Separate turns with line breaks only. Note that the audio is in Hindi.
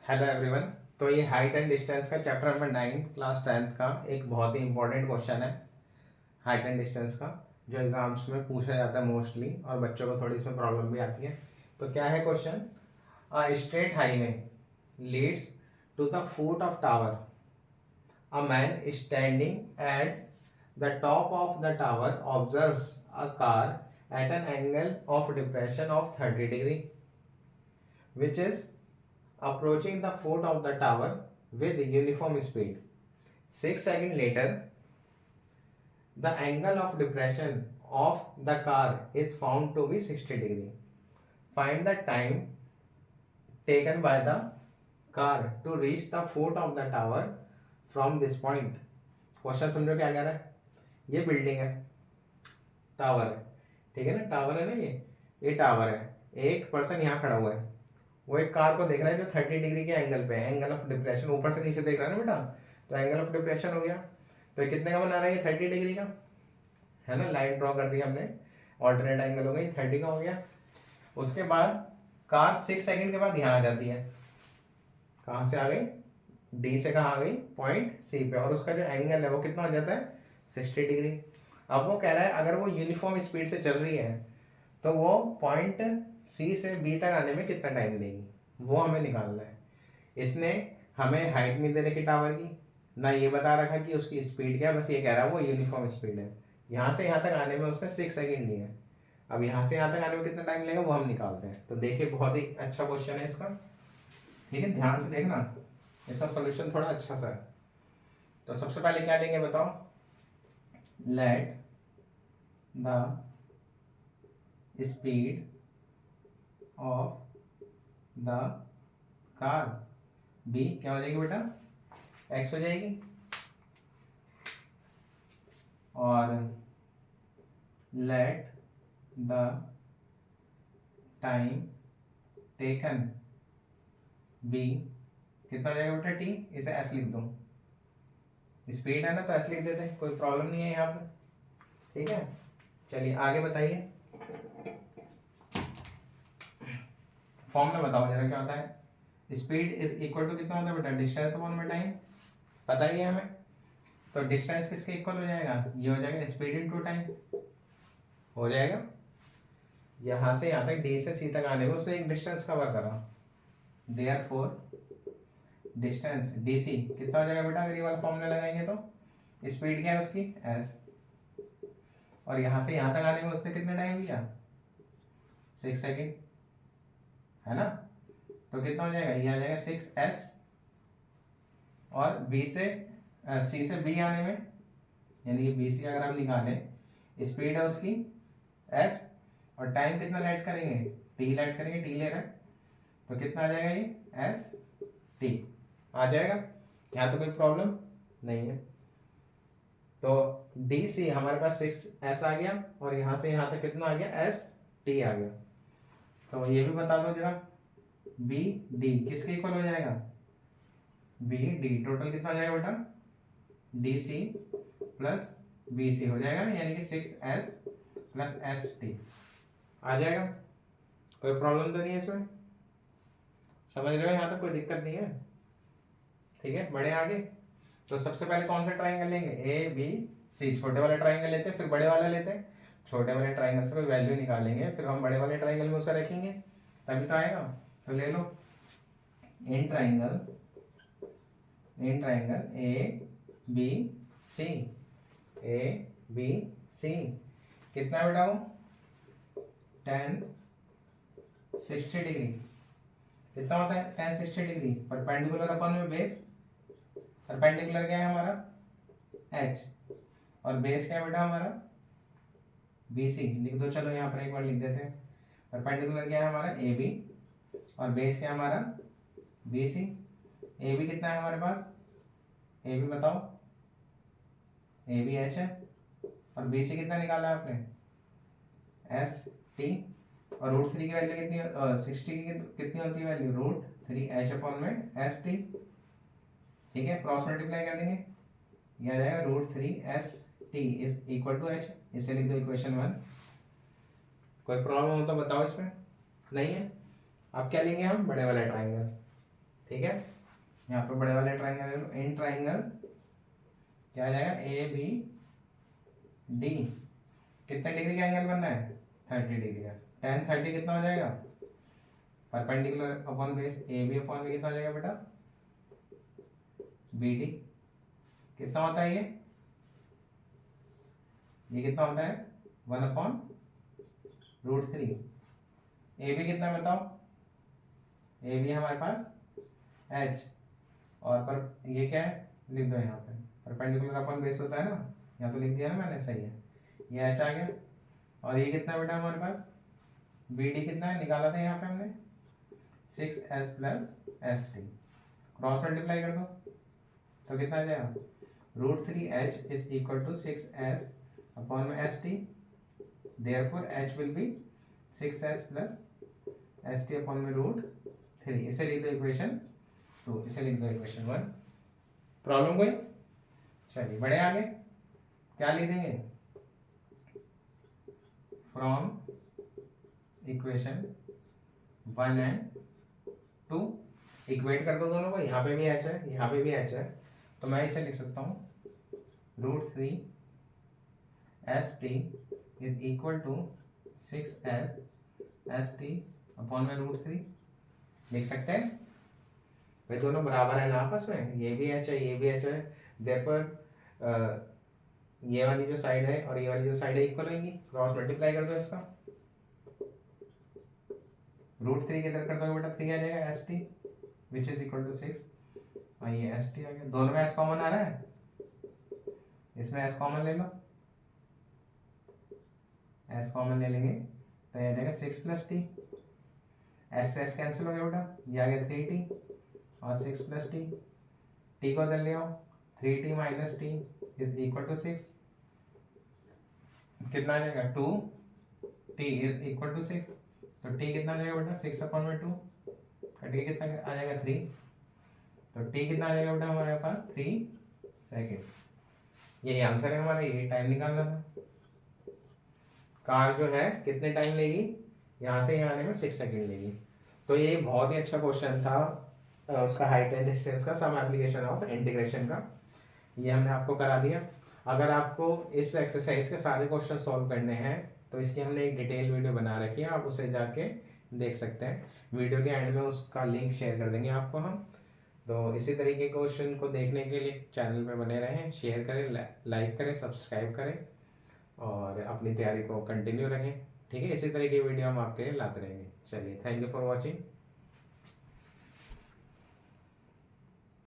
Hello everyone. तो ये हाइट एंड डिस्टेंस का चैप्टर नंबर 9 क्लास 10th का एक बहुत ही इंपॉर्टेंट क्वेश्चन है। हाइट एंड डिस्टेंस का जो एग्जाम्स में पूछा जाता है मोस्टली, और बच्चों को थोड़ी इसमें प्रॉब्लम भी आती है। तो क्या है question? A straight highway leads to the foot of tower. A man standing at the top of the tower observes a car at an angle of depression of 30 degree which is approaching the foot of the tower with uniform speed. 6 seconds later, the angle of depression of the car is found to be 60 degree. Find the time taken by the car to reach the foot of the tower from this point. Question समझो क्या कह रहा है? ये बिल्डिंग है, टावर है, ठीक है ना? टावर है ना, ये टावर है। एक पर्सन यहाँ खड़ा हुआ है, वो एक कार को देख रहा है जो 30 डिग्री के एंगल पे है। एंगल ऑफ डिप्रेशन ऊपर से नीचे देख रहा है ना बेटा, तो एंगल ऑफ डिप्रेशन हो गया। तो ये कितने का बना रहा है? ये 30 डिग्री का है ना। लाइन ड्रॉ कर दी हमने, ऑल्टरनेट एंगल हो गई, 30 का हो गया। उसके बाद कार 6 सेकंड के बाद यहाँ आ जाती है। कहाँ से आ गई? डी से कहाँ आ गई? पॉइंट सी पे। और उसका जो एंगल है वो कितना हो जाता है? 60 डिग्री। अब वो कह रहा है अगर वो यूनिफॉर्म स्पीड से चल रही है तो वो पॉइंट सी से बी तक आने में कितना टाइम लेगी, वो हमें निकालना है। इसने हमें हाइट नहीं दे रखी टावर की, ना ये बता रखा कि उसकी स्पीड क्या है, बस ये कह रहा है वो यूनिफॉर्म स्पीड है। यहाँ से यहाँ तक आने में उसने 6 सेकंड लिए हैं। अब यहाँ से यहाँ तक आने में कितना टाइम लगेगा वो हम निकालते हैं। तो देखिए, बहुत ही अच्छा क्वेश्चन है इसका, ठीक है? ध्यान से देखना, इसका सोल्यूशन थोड़ा अच्छा सा है। तो सबसे पहले क्या लेंगे बताओ? Let the speed of the car be क्या हो जाएगी बेटा? एक्स हो जाएगी। और let the time taken be कितना हो जाएगा बेटा? टी। इसे एस लिख दो, स्पीड है ना तो एस लिख देते हैं, कोई प्रॉब्लम नहीं है यहाँ पे, ठीक है? चलिए आगे बताइए, फॉर्म में बताओ जरा क्या होता है। स्पीड इज इक्वल टू कितना होता है बेटा? डिस्टेंस अपॉन में टाइम, पता ही है हमें। तो डिस्टेंस किसके इक्वल हो जाएगा? ये हो जाएगा स्पीड इनटू टाइम, हो जाएगा। यहाँ से यहाँ तक डी से सी तक आने में उसने एक डिस्टेंस कवर करा, देयरफॉर डिस्टेंस डी सी कितना हो जाएगा बेटा? अगर ये वाला फॉर्मूला लगाएंगे तो स्पीड क्या है उसकी? एस। और यहाँ से यहाँ तक आने में उसने कितना टाइम लिया? 6 सेकेंड, है ना? तो कितना हो जाएगा? ये आ जाएगा 6s। और बी से सी से बी आने में, यानी कि बी सी अगर हम निकालें, स्पीड है उसकी s, और टाइम कितना लेट करेंगे? टी लेट करेंगे, टी ले रहे हैं, तो कितना आ जाएगा? ये एस टी आ जाएगा। यहाँ तो कोई प्रॉब्लम नहीं है। तो डी सी हमारे पास 6s आ गया, और यहाँ से यहाँ तक कितना आ गया? एस टी आ गया। तो ये भी बता दो जरा, बी डी किसके इक्वल हो जाएगा? बी डी टोटल कितना आ जाएगा बेटा? D C plus B C हो जाएगा ना, यानी कि 6s प्लस एस टी आ जाएगा। कोई प्रॉब्लम तो नहीं है इसमें? समझ रहे हो? यहाँ तक कोई दिक्कत नहीं है, ठीक है? बढ़े आगे। तो सबसे पहले कौन सा ट्राइंगल लेंगे? A B C. छोटे वाला ट्राइंगल लेते हैं, फिर बड़े वाला लेते हैं। छोटे वाले ट्राइंगल से कोई वैल्यू निकालेंगे, फिर हम बड़े वाले ट्राइंगल में उसे रखेंगे, तभी तो आएगा। तो ले लो in triangle A B C, A B C कितना बेटा? वो 10 60 डिग्री कितना होता है? 10 60 डिग्री परपेंडिकुलर अपन में बेस। परपेंडिकुलर क्या है हमारा? एच, और बेस क्या है बेटा हमारा? बी सी लिख दो। चलो यहाँ पर एक बार लिख देते हैं। परपेंडिकुलर क्या है हमारा? ए बी, और बेस क्या है हमारा? B C. ए बी कितना है हमारे पास? ए बी बताओ। ए बी एच है, और बी सी कितना निकाला है आपने? S T. और √3 की वैल्यू कितनी? 60 की कितनी होती है वैल्यू? √3h अपॉन में एस टी, ठीक है? क्रॉस मल्टीप्लाई कर देंगे, यह आ जाएगा √3s t is equal to h। इसे लिख दो इक्वेशन 1। कोई प्रॉब्लम हो तो बताओ इसमें? नहीं है? अब क्या लेंगे हम? बड़े वाला ट्राइंगल। ठीक है, यहाँ पे बड़े वाले ट्राइंगल ले लो। इन ट्राइंगल क्या आ जाएगा, ए बी डी, कितने डिग्री का एंगल बनना है, 30 डिग्री का। tan 30 कितना हो जाएगा, perpendicular upon base A B upon B कितना हो जाएगा बेटा, बी डी। कितना होता है ये कितना होता है, 1/√3। ए बी कितना बताओ, ए बी हमारे पास h, और पर ये क्या है, लिख दो यहाँ पे, परपेंडिकुलर अपॉन बेस होता है ना, यहाँ तो लिख दिया ना मैंने, सही है, ये h आ गया। और ये कितना बेटा हमारे पास, बी डी कितना है, निकाला था यहाँ पे हमने, 6s plus S T, cross multiply कर दो तो कितना आ जाएगा, √3h is equal to 6s upon में S T, therefore h will be 6s plus S T upon में √3। इसे लिख दो इक्वेशन 2, इसे लिख दो इक्वेशन 1। प्रॉब्लम कोई, चलिए बढ़े आगे, क्या लिख देंगे, फ्रॉम इक्वेशन 1 एंड 2 इक्वेट कर दो दोनों को, यहाँ पे भी h है, यहाँ पे भी h है, तो मैं इसे लिख सकता हूँ √3 S T is equal to 6s S T upon में √3, लिख सकते हैं भाई, दोनों बराबर है ना आपस में, ये भी h है, ये भी h है, देयरफॉर ये वाली जो साइड है और ये वाली जो साइड है इक्वल होंगी, क्रॉस मल्टीप्लाई कर दो इसका, √3 किधर कर दो बेटा, 3 आ जाएगा S T which is equal to 6, और ये एस टी आ गया, दोनों में एस कॉमन आ रहा है, इसमें एस कॉमन ले लो, एस कॉमन ले लेंगे तो ये आ जाएगा 6 प्लस टी, एस से एस कैंसिल हो गया बेटा, ये आ गया 3t और 6 प्लस टी, टी को इधर ले आओ, 3t minus T is equal to 6, कितना आ जाएगा, 2t इज इक्वल टू 6, तो t कितना आ जाएगा बेटा, 6 अपॉन में 2 कट के कितना आ जाएगा 3, तो t कितना आ जाएगा बेटा हमारे पास 3 सेकेंड। यही आंसर है हमारा, यही टाइम निकालना था। कार जो है कितने टाइम लेगी, यहाँ से यहाँ आने में 6 सेकेंड लेगी। तो ये बहुत ही अच्छा क्वेश्चन था उसका हाइट एंड डिस्टेंस का, सम एप्लीकेशन ऑफ इंटीग्रेशन का, ये हमने आपको करा दिया। अगर आपको इस एक्सरसाइज के सारे क्वेश्चन सॉल्व करने हैं तो इसकी हमने एक डिटेल वीडियो बना रखी है, आप उसे जाके देख सकते हैं। वीडियो के एंड में उसका लिंक शेयर कर देंगे आपको हम। तो इसी तरीके के क्वेश्चन को देखने के लिए चैनल पे बने रहें, शेयर करें, लाइक करें, सब्सक्राइब करें और अपनी तैयारी को कंटिन्यू रखें। ठीक है, इसी तरह की वीडियो हम आपके लिए लाते रहेंगे। चलिए, थैंक यू फॉर वॉचिंग।